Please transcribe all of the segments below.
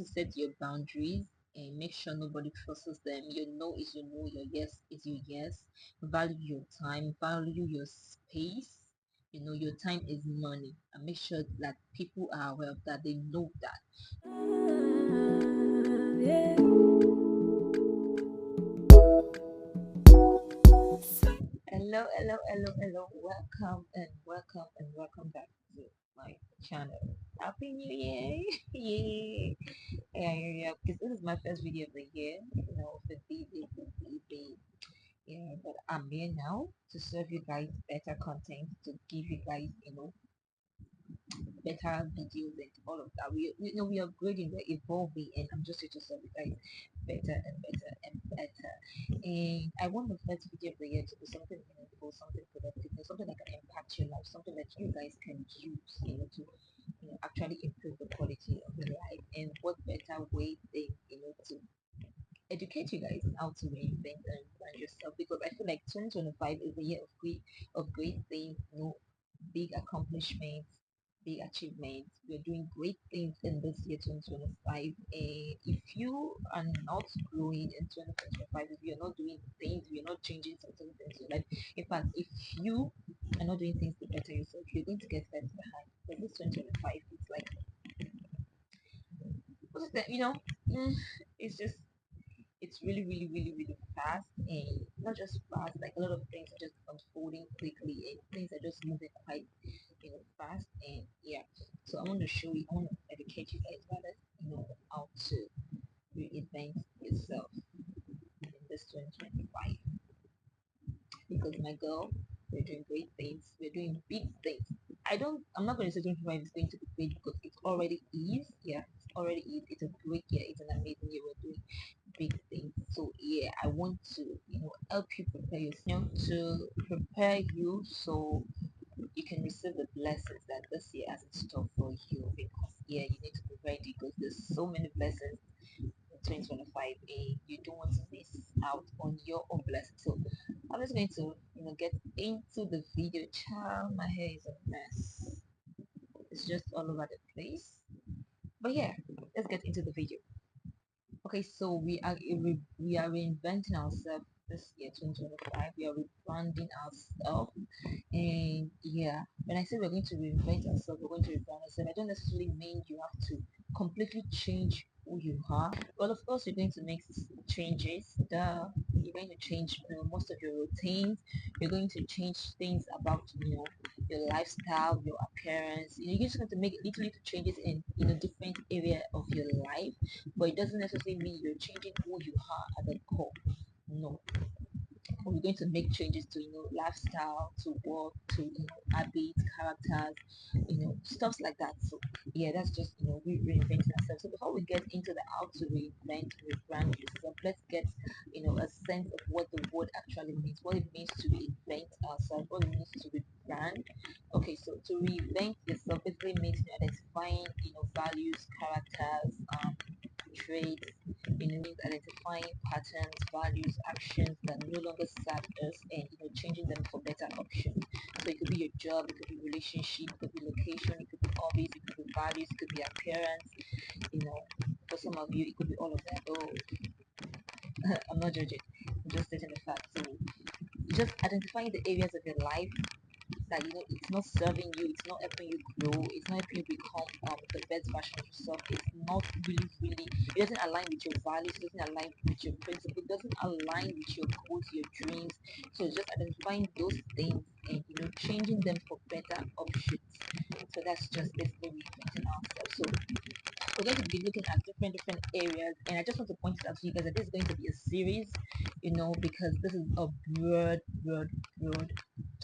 to set your boundaries and make sure nobody crosses them. Your no is your no, your yes is your yes. Value your time, value your space. Your time is money, and make sure that people are aware of that, they know that. Hello, hello, hello, hello. Welcome back to my channel. Happy New Year! Yay! Yeah, because this is my first video of the year. For the yeah, but I'm here now to serve you guys better content, to give you guys, better videos and all of that. We are upgrading, we're evolving, and I'm just here to serve you guys better and better and better. And I want the first video of the year to be something meaningful, something productive, something that can impact your life, something that you guys can use, to actually improve the quality of your life. And what better way than to educate you guys on how to reinvent and brand yourself, because I feel like 2025 is a year of great things, big accomplishments, big achievements. We're doing great things in this year 2025. And if you are not growing in 2025, if you're not doing things, if you're not changing certain things in your life, in fact, if you are not doing things to better yourself, you're going to get left behind. But this 2025, it's like, what's that, it's just, it's really, really, really, really fast, and not just fast, like a lot of things are just unfolding quickly, and things are just moving quite, fast. And yeah, so I want to educate you guys rather, how to reinvent yourself in this 2025. Because my girl, we're doing great things, we're doing big things. I'm not going to say 2025 is going to be great, because it already is. Yeah, it's already is. It's a great year, it's an amazing year. We're doing big things. So yeah, I want to help you prepare yourself, to prepare you, so you can receive the blessings that this year has in store for you. Because yeah, you need to be ready, because there's so many blessings in 2025, and you don't want to miss out on your own blessings. So I'm just going to get into the video. Child, my hair is a mess, it's just all over the place. But yeah, let's get into the video. Okay, so we are reinventing ourselves this year 2025. We are rebranding ourselves. And yeah, when I say we're going to reinvent ourselves, we're going to rebrand ourselves, I don't necessarily mean you have to completely change who you are. Well, of course, you're going to make changes. You're going to change most of your routines. You're going to change things about your lifestyle, your appearance. You're just going to make little changes in different area of your life, but it doesn't necessarily mean you're changing who you are at the core. No, we're going to make changes to lifestyle, to work, to habits, characters, stuff like that. So yeah, that's just we reinventing ourselves. So before we get into the how to reinvent, rebrand yourself, let's get a sense of what the word actually means, what it means to reinvent ourselves, what it means to rebrand. Okay, so to reinvent yourself basically means identifying values, characters, traits, identifying patterns, values, actions that no longer serve us, and changing them for better options. So it could be your job, it could be relationship, it could be location, it could be hobbies, it could be values, it could be appearance. You know, for some of you, it could be all of that. Oh, I'm not judging. I'm just stating the fact. So just identifying the areas of your life that it's not serving you, it's not helping you grow, it's not helping you become the best version of yourself. It's not really, it doesn't align with your values, it doesn't align with your principles, it doesn't align with your goals, your dreams. So it's just identifying those things and changing them for better options. So that's just basically reinventing ourselves. So we're going to be looking at different areas, and I just want to point it out to you guys that this is going to be a series, because this is a broad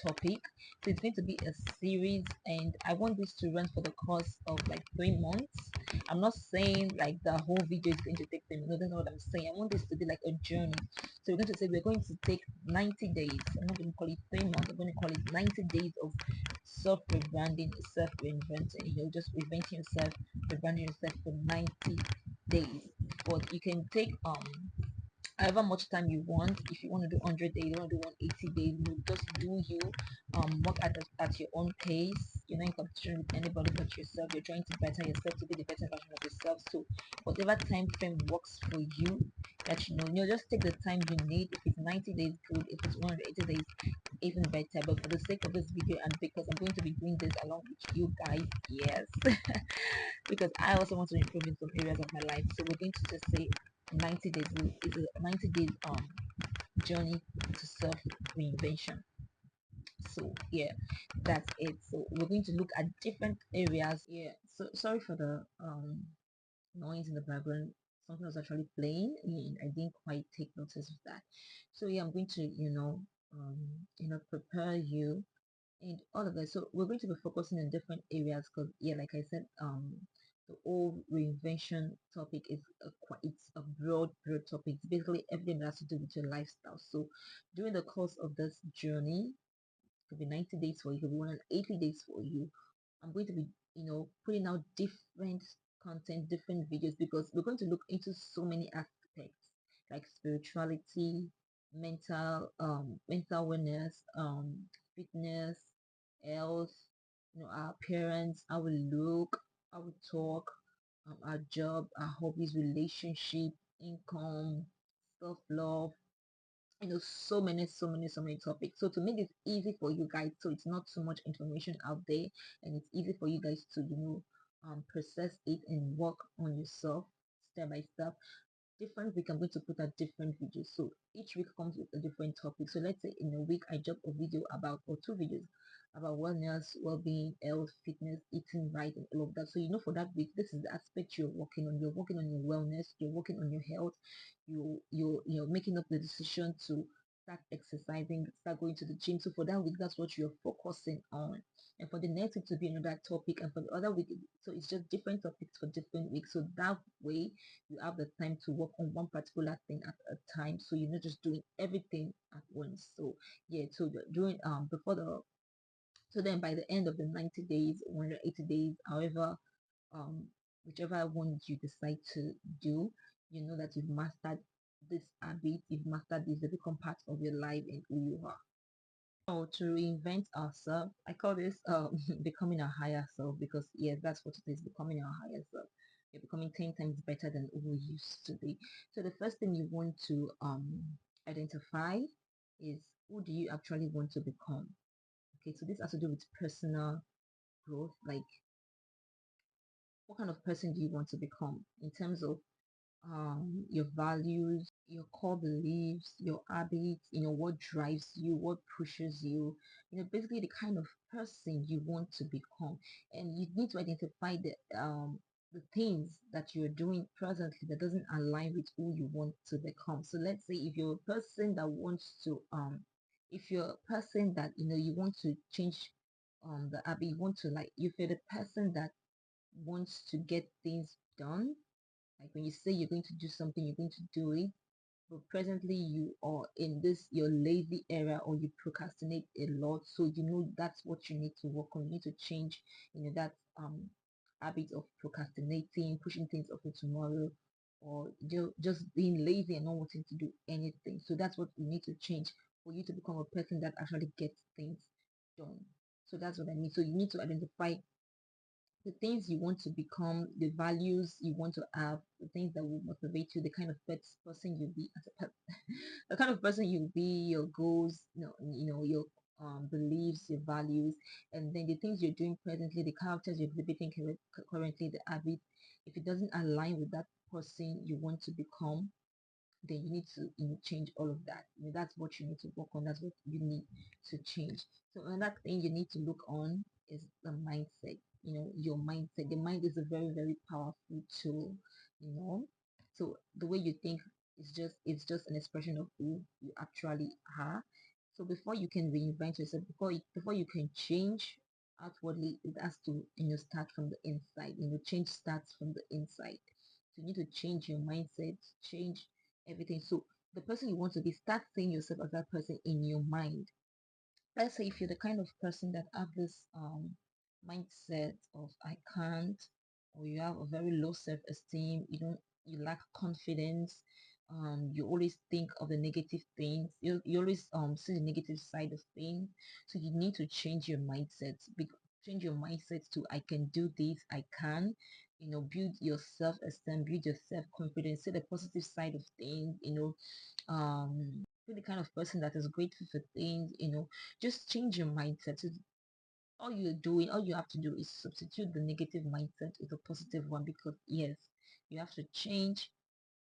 topic. So it's going to be a series, and I want this to run for the course of like 3 months. I'm not saying like the whole video is going to take 3 minutes. No, that's not what I'm saying. I want this to be like a journey. So we're going to say we're going to take 90 days. I'm not going to call it 3 months. I'm going to call it 90 days of self-rebranding, self-reinventing, just reinventing yourself, rebranding yourself for 90 days. But you can take however much time you want. If you want to do 100 days, you want to do 180 days, just do you work at your own pace. You're not in competition with anybody but yourself. You're trying to better yourself to be the better version of yourself. So whatever time frame works for you, that just take the time you need. If it's 90 days, good. If it's 180 days, even better. But for the sake of this video, and because I'm going to be doing this along with you guys, yes, because I also want to improve in some areas of my life. So we're going to just say 90 days is a 90 days journey to self reinvention. So yeah, that's it. So we're going to look at different areas. Yeah, so sorry for the noise in the background. Something was actually playing and I didn't quite take notice of that. So yeah, I'm going to prepare you and all of that. So we're going to be focusing on different areas because yeah, like I said, the whole reinvention topic is it's a broad topic. It's basically everything that has to do with your lifestyle. So during the course of this journey, it could be 90 days for you, it could be 180 days for you. I'm going to be, putting out different content, different videos because we're going to look into so many aspects like spirituality, mental wellness, fitness, health, our appearance, how we look, how we talk, our job, our hobbies, relationship, income, self-love, so many topics. So to make this easy for you guys, so it's not too much information out there, and it's easy for you guys to process it and work on yourself step by step. Different week I'm going to put out different videos, so each week comes with a different topic. So let's say in a week I drop a video about, or two videos about wellness, well-being, health, fitness, eating right, and all of that. So for that week, this is the aspect you're working on. You're working on your wellness, you're working on your health, you're making up the decision to start exercising, start going to the gym. So for that week, that's what you're focusing on. And for the next week to be another topic, and for the other week, so it's just different topics for different weeks. So that way you have the time to work on one particular thing at a time, so you're not just doing everything at once. So yeah, so during before the so then by the end of the 90 days, 180 days, however, um whichever one you decide to do, you know that you've mastered this habit, you've mastered this, they become part of your life and who you are. So to reinvent ourselves, I call this becoming a higher self, because yes, that's what it is, becoming our higher self. You're becoming 10 times better than who you used to be. So the first thing you want to identify is, who do you actually want to become? Okay, so this has to do with personal growth, like what kind of person do you want to become in terms of your values, your core beliefs, your habits, what drives you, what pushes you, basically the kind of person you want to become. And you need to identify the things that you're doing presently that doesn't align with who you want to become. So let's say if you're a person that wants to if you're a person that you want to change the habit, you want to, like, if you're the person that wants to get things done, like when you say you're going to do something, you're going to do it. But presently you are in this your lazy era, or you procrastinate a lot. So that's what you need to work on. You need to change, that habit of procrastinating, pushing things off to tomorrow, or just being lazy and not wanting to do anything. So that's what you need to change for you to become a person that actually gets things done. So that's what I mean. So you need to identify the things you want to become, the values you want to have, the things that will motivate you, the kind of person you'll be as a the kind of person you'll be, your goals, your beliefs, your values, and then the things you're doing presently, the characters you're exhibiting currently, the habit. If it doesn't align with that person you want to become, then you need to change all of that. That's what you need to work on. That's what you need to change. So another thing you need to look on is the mindset. Your mindset. The mind is a very, very powerful tool. you know so the way you think is just an expression of who you actually are. So before you can reinvent yourself, before you can change outwardly, it has to start from the inside. Change starts from the inside. So you need to change your mindset, change everything. So the person you want to be, start seeing yourself as that person in your mind. Let's say if you're the kind of person that have this mindset of I can't, or you have a very low self-esteem, you lack confidence, you always think of the negative things, you always see the negative side of things. So you need to change your mindset. change your mindset to I can do this, I can, build your self-esteem, build your self-confidence, see the positive side of things, be the kind of person that is grateful for things, just change your mindset. So all you have to do is substitute the negative mindset with a positive one, because yes, you have to change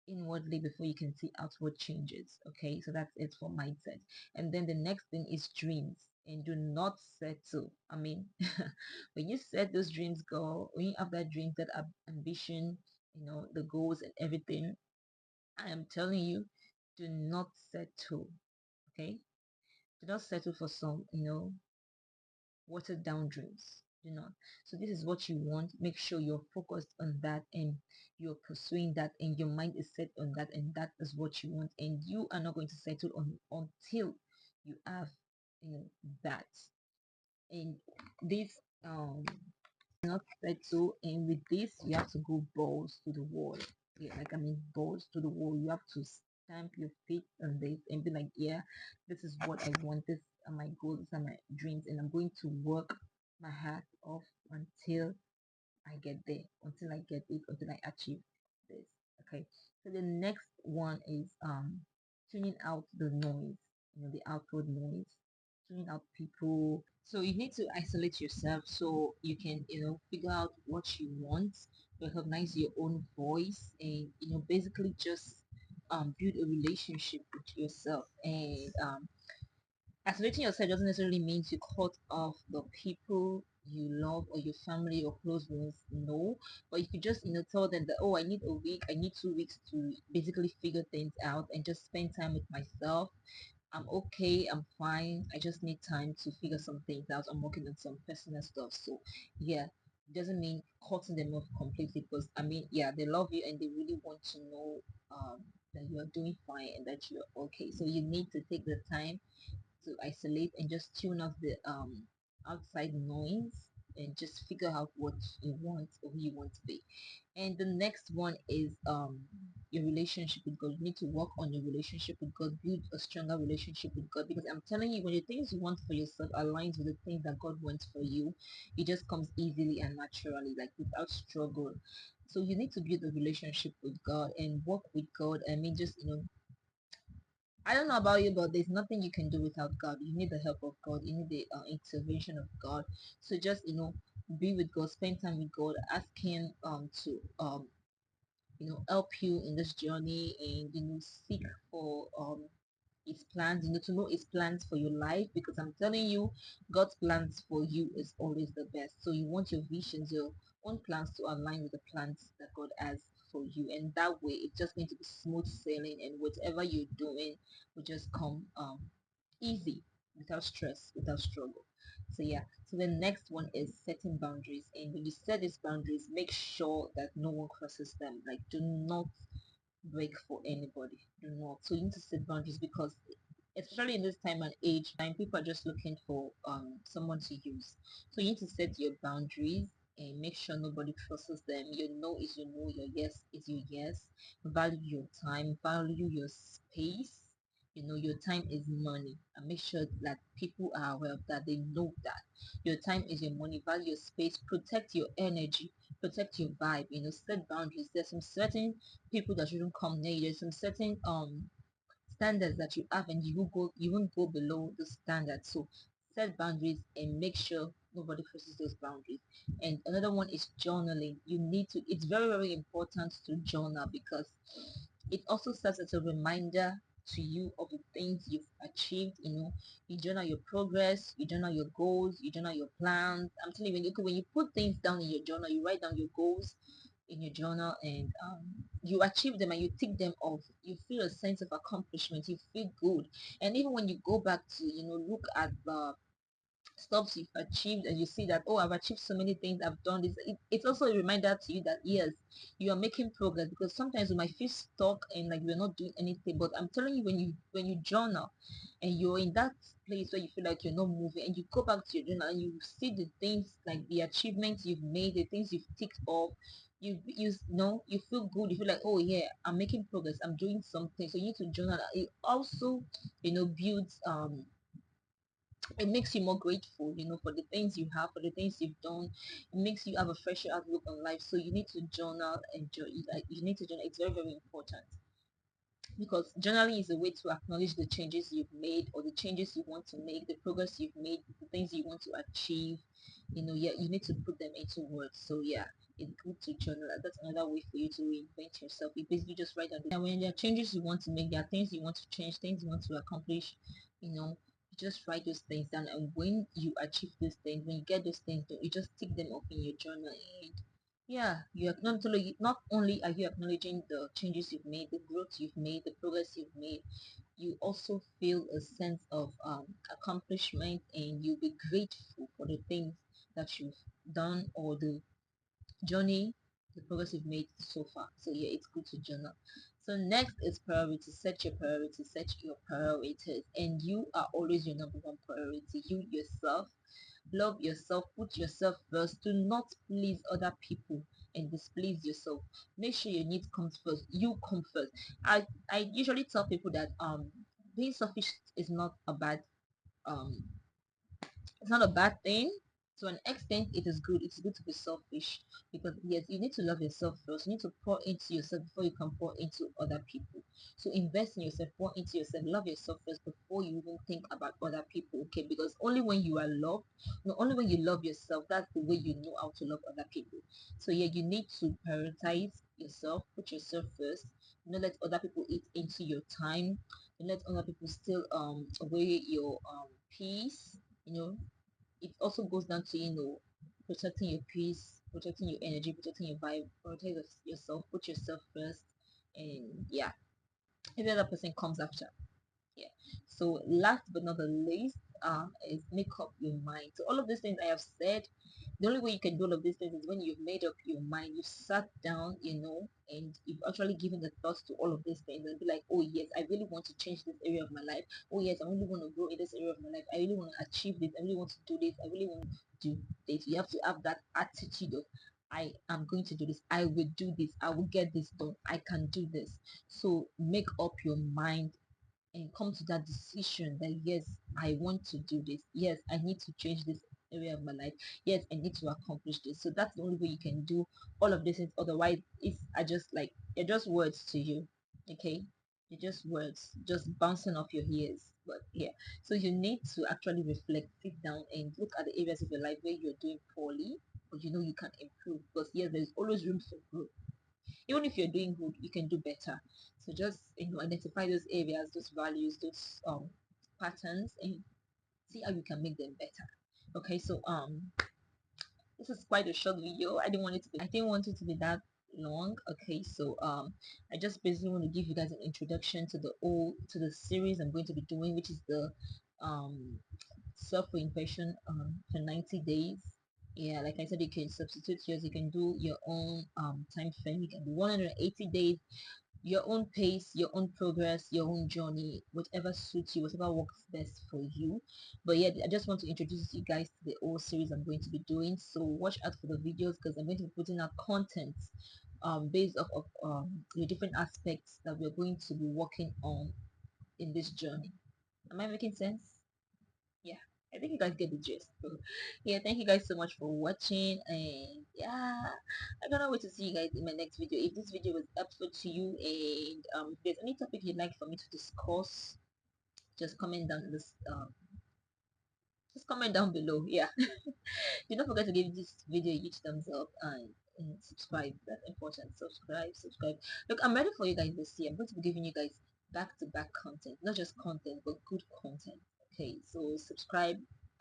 inwardly before you can see outward changes. Okay, so that's it for mindset. And then the next thing is dreams. And do not settle. I mean, when you set those dreams go, when you have that dream, that ambition, the goals and everything, I am telling you, do not settle. Okay, do not settle for some, watered down dreams. Do not. So this is what you want. Make sure you're focused on that and you're pursuing that and your mind is set on that, and that is what you want. And you are not going to settle on until you have, that. And this not settle, and with this you have to go balls to the wall. Yeah, like I mean balls to the wall. You have to stamp your feet on this and be like, yeah, this is what I want, this are my goals, these are my dreams, and I'm going to work my heart off until I get there, until I get it, until I achieve this. Okay, so the next one is tuning out the noise, the outward noise, tuning out people. So you need to isolate yourself so you can, figure out what you want, recognize your own voice, and basically just build a relationship with yourself. And isolating yourself doesn't necessarily mean to cut off the people you love or your family or close ones. No, but you could just tell them that, oh, I need a week, I need 2 weeks to basically figure things out and just spend time with myself. I'm okay, I'm fine, I just need time to figure some things out. I'm working on some personal stuff. So yeah, doesn't mean cutting them off completely, because I mean, yeah, they love you and they really want to know that you are doing fine and that you're okay. So you need to take the time to isolate and just tune off the outside noise and just figure out what you want or who you want to be. And the next one is your relationship with God. You need to work on your relationship with God, build a stronger relationship with God, because I'm telling you, when the things you want for yourself aligns with the things that God wants for you, it just comes easily and naturally, like without struggle. So you need to build a relationship with God and work with God. I mean, just I don't know about you, but there's nothing you can do without God. You need the help of God. You need the intervention of God. So just be with God, spend time with God, ask Him to help you in this journey, and seek for his plans, to know his plans for your life, because I'm telling you, God's plans for you is always the best. So you want your visions, your own plans to align with the plans that God has for you, and that way it's just going to be smooth sailing, and whatever you're doing will just come easy, without stress, without struggle. So yeah, so the next one is setting boundaries, and when you set these boundaries, make sure that no one crosses them. Like, do not break for anybody. Do not. So you need to set boundaries, because especially in this time and age, and people are just looking for someone to use. So you need to set your boundaries and make sure nobody crosses them. Your no is your no, your yes is your yes. Value your time, value your space. Your time is money, and make sure that people are aware of that. They know that your time is your money. Value your space, protect your energy, protect your vibe. Set boundaries. There's some certain people that shouldn't come near you. There's some certain standards that you have, and you won't go below the standards. So set boundaries and make sure nobody crosses those boundaries. And another one is journaling. It's very, very important to journal, because it also serves as a reminder to you of the things you've achieved. You journal your progress, you journal your goals, you journal your plans. I'm telling you, when you put things down in your journal, you write down your goals in your journal, and you achieve them and you tick them off, you feel a sense of accomplishment, you feel good. And even when you go back to look at the stuff you've achieved, and you see that, oh, I've achieved so many things, I've done this, it's also a reminder to you that yes, you are making progress. Because sometimes you might feel stuck and like you're not doing anything, but I'm telling you, when you journal and you're in that place where you feel like you're not moving, and you go back to your journal and you see the things, like the achievements you've made, the things you've ticked off, you feel good, you feel like, oh yeah, I'm making progress, I'm doing something. So you need to journal. It also builds it makes you more grateful, for the things you have, for the things you've done. It makes you have a fresher outlook on life. So you need to journal and you need to journal. It's very, very important, because journaling is a way to acknowledge the changes you've made, or the changes you want to make, the progress you've made, the things you want to achieve. Yeah, you need to put them into words. So yeah, it's good to journal. That's another way for you to reinvent yourself. You basically just write down when there are changes you want to make, there are things you want to change, things you want to accomplish. You just write those things down, and when you achieve those things, when you get those things done, you just tick them off in your journal. And yeah, not only are you acknowledging the changes you've made, the growth you've made, the progress you've made, you also feel a sense of accomplishment, and you'll be grateful for the things that you've done, or the journey, the progress you've made so far. So yeah, it's good to journal. So next is priorities. Set your priorities, set your priorities, and you are always your number one priority. You yourself. Love yourself, put yourself first. Do not please other people and displease yourself. Make sure your needs comes first. You come first. I usually tell people that being selfish is not a bad um it's not a bad thing. To an extent, it is good. It's good to be selfish, because yes, you need to love yourself first. You need to pour into yourself before you can pour into other people. So invest in yourself, pour into yourself, love yourself first before you even think about other people. Okay, because only when you are loved, no, only when you love yourself, that's the way you know how to love other people. So yeah, you need to prioritize yourself, put yourself first. Don't let other people eat into your time. Don't let other people still away your peace. It also goes down to protecting your peace, protecting your energy, protecting your vibe, protect yourself, put yourself first. And yeah, every other person comes after. Yeah. So last but not the least, is make up your mind. So all of these things I have said, the only way you can do all of these things is when you've made up your mind, you've sat down, and you've actually given the thoughts to all of these things, and be like, oh yes, I really want to change this area of my life. Oh yes, I really want to grow in this area of my life. I really want to achieve this. I really want to do this. I really want to do this. You have to have that attitude of, I am going to do this. I will do this. I will get this done. I can do this. So make up your mind and come to that decision that yes, I want to do this. Yes, I need to change this area of my life. Yes, I need to accomplish this. So that's the only way you can do all of this. Otherwise, it's are just like they're just words to you. Okay, they're just words, just bouncing off your ears. But yeah, so you need to actually reflect, sit down, and look at the areas of your life where you're doing poorly, but you can improve. Because yes, there's always room for growth. Even if you're doing good, you can do better. So just identify those areas, those values, those patterns, and see how you can make them better. Okay, so this is quite a short video. I didn't want it to be that long. Okay, so I just basically want to give you guys an introduction to the series I'm going to be doing, which is the um self-reinvention for 90 days. Yeah, like I said, you can substitute yours. You can do your own time frame. You can do 180 days, your own pace, your own progress, your own journey, whatever suits you, whatever works best for you. But yeah, I just want to introduce you guys to the whole series I'm going to be doing. So watch out for the videos, because I'm going to be putting out content based off of the different aspects that we're going to be working on in this journey. Am I making sense? Yeah, I think you guys get the gist. So yeah, thank you guys so much for watching, and yeah, I cannot wait to see you guys in my next video. If this video was helpful to you, and if there's any topic you'd like for me to discuss, just comment down in this just comment down below. Yeah. Do not forget to give this video a huge thumbs up, and subscribe. That's important. Subscribe. Look, I'm ready for you guys this year. I'm going to be giving you guys back-to-back content, not just content, but good content. Okay, so subscribe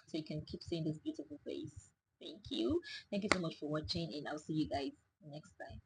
so you can keep seeing this beautiful face. Thank you. Thank you so much for watching, and I'll see you guys next time.